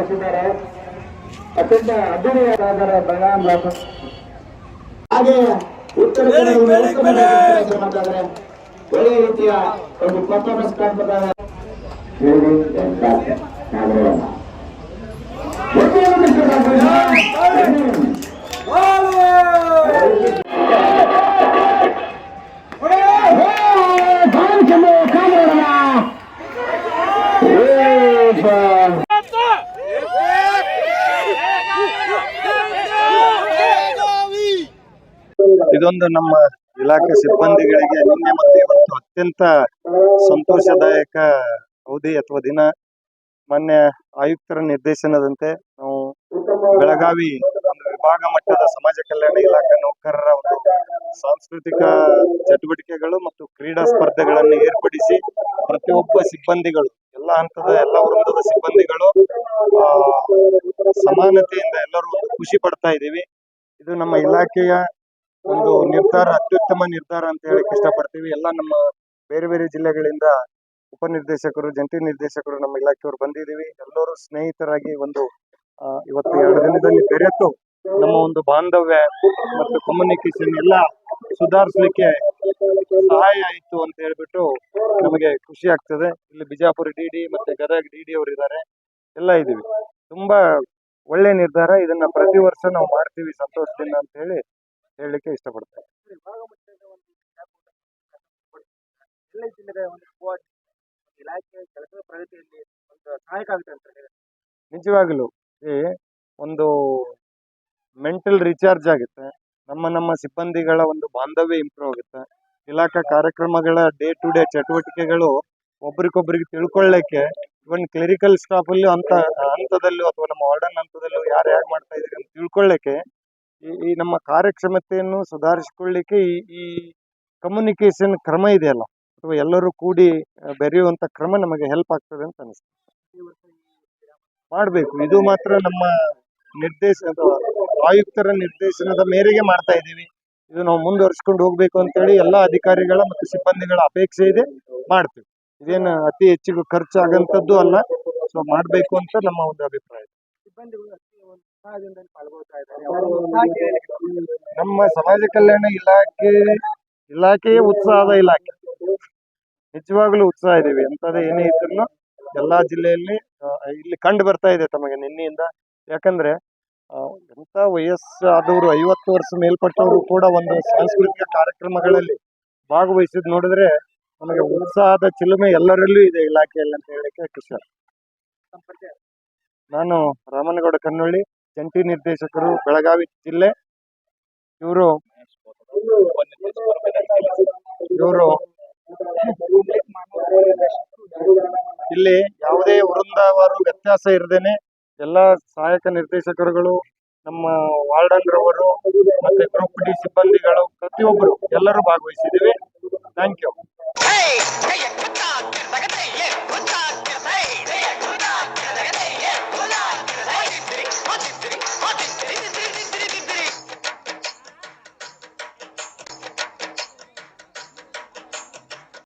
ನಡೆಸಿದ್ದಾರೆ. ಅತ್ಯಂತ ಅದ್ದೂರಿಯಾದ ಬೆಳಗಾಂ ಬ್ಲಾಕ್ ಹಾಗೆ ಉತ್ತರ ಒಳ್ಳೆಯ ರೀತಿಯ ಒಂದು ಪರ್ಫಾರ್ಮೆನ್ಸ್ ಕಾಣ್ತಾರೆ. ಇದೊಂದು ನಮ್ಮ ಇಲಾಖೆ ಸಿಬ್ಬಂದಿಗಳಿಗೆ ನಿನ್ನೆ ಮತ್ತು ಇವತ್ತು ಅತ್ಯಂತ ಸಂತೋಷದಾಯಕ ಅವಧಿ ಅಥವಾ ದಿನ. ಮಾನ್ಯ ಆಯುಕ್ತರ ನಿರ್ದೇಶನದಂತೆ ನಾವು ಬೆಳಗಾವಿ ಒಂದು ವಿಭಾಗ ಮಟ್ಟದ ಸಮಾಜ ಕಲ್ಯಾಣ ಇಲಾಖೆ ನೌಕರರ ಒಂದು ಸಾಂಸ್ಕೃತಿಕ ಚಟುವಟಿಕೆಗಳು ಮತ್ತು ಕ್ರೀಡಾ ಸ್ಪರ್ಧೆಗಳನ್ನು ಏರ್ಪಡಿಸಿ ಪ್ರತಿಯೊಬ್ಬ ಸಿಬ್ಬಂದಿಗಳು ಎಲ್ಲ ಹಂತದ ಎಲ್ಲ ವೃಂದದ ಸಿಬ್ಬಂದಿಗಳು ಸಮಾನತೆಯಿಂದ ಎಲ್ಲರೂ ಒಂದು ಖುಷಿ ಪಡ್ತಾ ಇದ್ದೀವಿ. ಇದು ನಮ್ಮ ಇಲಾಖೆಯ ಒಂದು ನಿರ್ಧಾರ, ಅತ್ಯುತ್ತಮ ನಿರ್ಧಾರ ಅಂತ ಹೇಳಕ್ ಇಷ್ಟಪಡ್ತೀವಿ. ಎಲ್ಲ ನಮ್ಮ ಬೇರೆ ಬೇರೆ ಜಿಲ್ಲೆಗಳಿಂದ ಉಪನಿರ್ದೇಶಕರು, ಜಂಟಿ ನಿರ್ದೇಶಕರು ನಮ್ಮ ಇಲಾಖೆಯವರು ಬಂದಿದ್ದೀವಿ. ಎಲ್ಲರೂ ಸ್ನೇಹಿತರಾಗಿ ಒಂದು ಇವತ್ತು 2 ದಿನದಲ್ಲಿ ಬೆರೆತು ನಮ್ಮ ಒಂದು ಬಾಂಧವ್ಯ ಮತ್ತು ಕಮ್ಯುನಿಕೇಶನ್ ಎಲ್ಲ ಸುಧಾರಿಸಲಿಕ್ಕೆ ಸಹಾಯ ಆಯಿತು ಅಂತ ಹೇಳ್ಬಿಟ್ಟು ನಮಗೆ ಖುಷಿ ಆಗ್ತದೆ. ಇಲ್ಲಿ ಬಿಜಾಪುರ ಡಿ ಮತ್ತೆ ಗದಗ ಡಿ ಅವರು ಇದ್ದಾರೆ, ಎಲ್ಲ ಇದ್ದೀವಿ. ತುಂಬಾ ಒಳ್ಳೆ ನಿರ್ಧಾರ. ಇದನ್ನ ಪ್ರತಿ ವರ್ಷ ನಾವು ಮಾಡ್ತೀವಿ ಸಂತೋಷದಿಂದ ಅಂತ ಹೇಳಲಿಕ್ಕೆ ಇಷ್ಟಪಡ್ತೇವೆ. ನಿಜವಾಗ್ಲೂ ಒಂದು ಮೆಂಟಲ್ ರೀಚಾರ್ಜ್ ಆಗುತ್ತೆ. ನಮ್ಮ ಸಿಬ್ಬಂದಿಗಳ ಒಂದು ಬಾಂಧವ್ಯ ಇಂಪ್ರೂವ್ ಆಗುತ್ತೆ. ಇಲಾಖಾ ಕಾರ್ಯಕ್ರಮಗಳ ಡೇ ಟು ಡೇ ಚಟುವಟಿಕೆಗಳು ಒಬ್ರಿಗೊಬ್ರಿಗೆ ತಿಳ್ಕೊಳ್ಳಕ್ಕೆ, ಇವನ್ ಕ್ಲರಿಕಲ್ ಸ್ಟಾಫ್ ಅಲ್ಲಿ ಹಂತದಲ್ಲೂ ಅಥವಾ ನಮ್ಮ ವಾರ್ಡನ್ ಹಂತದಲ್ಲೂ ಯಾರು ಹೇಗೆ ಮಾಡ್ತಾ ಇದ್ದೀರಿ ಅಂತ ತಿಳ್ಕೊಳ್ಳಕ್ಕೆ, ಈ ನಮ್ಮ ಕಾರ್ಯಕ್ಷಮತೆಯನ್ನು ಸುಧಾರಿಸಿಕೊಳ್ಳಿಕ್ಕೆ ಈ ಕಮ್ಯುನಿಕೇಶನ್ ಕ್ರಮ ಇದೆಯಲ್ಲ, ಅಥವಾ ಎಲ್ಲರೂ ಕೂಡಿ ಬೆರೆಯುವಂತ ಕ್ರಮ ನಮಗೆ ಹೆಲ್ಪ್ ಆಗ್ತದೆ ಅಂತ ಅನಿಸ್ತದೆ. ಮಾಡಬೇಕು. ಇದು ಮಾತ್ರ ನಮ್ಮ ಆಯುಕ್ತರ ನಿರ್ದೇಶನದ ಮೇರೆಗೆ ಮಾಡ್ತಾ ಇದ್ದೀವಿ. ಇದು ನಾವು ಮುಂದುವರಿಸಿಕೊಂಡು ಹೋಗ್ಬೇಕು ಅಂತೇಳಿ ಎಲ್ಲ ಅಧಿಕಾರಿಗಳ ಮತ್ತು ಸಿಬ್ಬಂದಿಗಳ ಅಪೇಕ್ಷೆ ಇದೆ. ಮಾಡ್ತೀವಿ. ಇದೇನು ಅತಿ ಹೆಚ್ಚಿಗೆ ಖರ್ಚಾಗಂತದ್ದು ಅಲ್ಲ. ಸೊ ಮಾಡಬೇಕು ಅಂತ ನಮ್ಮ ಒಂದು ಅಭಿಪ್ರಾಯ. ನಮ್ಮ ಸಮಾಜ ಕಲ್ಯಾಣ ಇಲಾಖೆಯೇ ಉತ್ಸಾಹದ ಇಲಾಖೆ. ನಿಜವಾಗ್ಲೂ ಉತ್ಸಾಹ ಇದೀವಿ. ಅಂತದೇ ಏನೇ ಇದ್ರು ಎಲ್ಲಾ ಜಿಲ್ಲೆಯಲ್ಲಿ ಇಲ್ಲಿ ಕಂಡು ಬರ್ತಾ ಇದೆ ತಮಗೆ ನಿನ್ನೆಯಿಂದ. ಯಾಕಂದ್ರೆ ಎಂತ ವಯಸ್ಸಾದವರು 50 ವರ್ಷ ಮೇಲ್ಪಟ್ಟವರು ಕೂಡ ಒಂದು ಸಾಂಸ್ಕೃತಿಕ ಕಾರ್ಯಕ್ರಮಗಳಲ್ಲಿ ಭಾಗವಹಿಸಿದ್ ನೋಡಿದ್ರೆ ನಮಗೆ ಉತ್ಸಾಹದ ಚಿಲುಮೆ ಎಲ್ಲರಲ್ಲೂ ಇದೆ ಇಲಾಖೆಯಲ್ಲಿ ಅಂತ ಹೇಳಕ್ಕೆ ಖುಷಿ. ನಾನು ರಾಮನಗೌಡ ಕನ್ನೊಳ್ಳಿ, ಜಂಟಿ ನಿರ್ದೇಶಕರು ಬೆಳಗಾವಿ ಜಿಲ್ಲೆ. ಇವರು ಇಲ್ಲಿ ಯಾವುದೇ ವೃಂದವಾರು ವ್ಯತ್ಯಾಸ ಇರದೇನೆ ಎಲ್ಲ ಸಹಾಯಕ ನಿರ್ದೇಶಕರುಗಳು, ನಮ್ಮ ವಾರ್ಡನ್ ರವರು ಮತ್ತೆ ಗ್ರೂಪ್ ಡಿ ಸಿಬ್ಬಂದಿಗಳು ಪ್ರತಿಯೊಬ್ಬರು ಎಲ್ಲರೂ ಭಾಗವಹಿಸಿದ್ದೀವಿ. Thank you.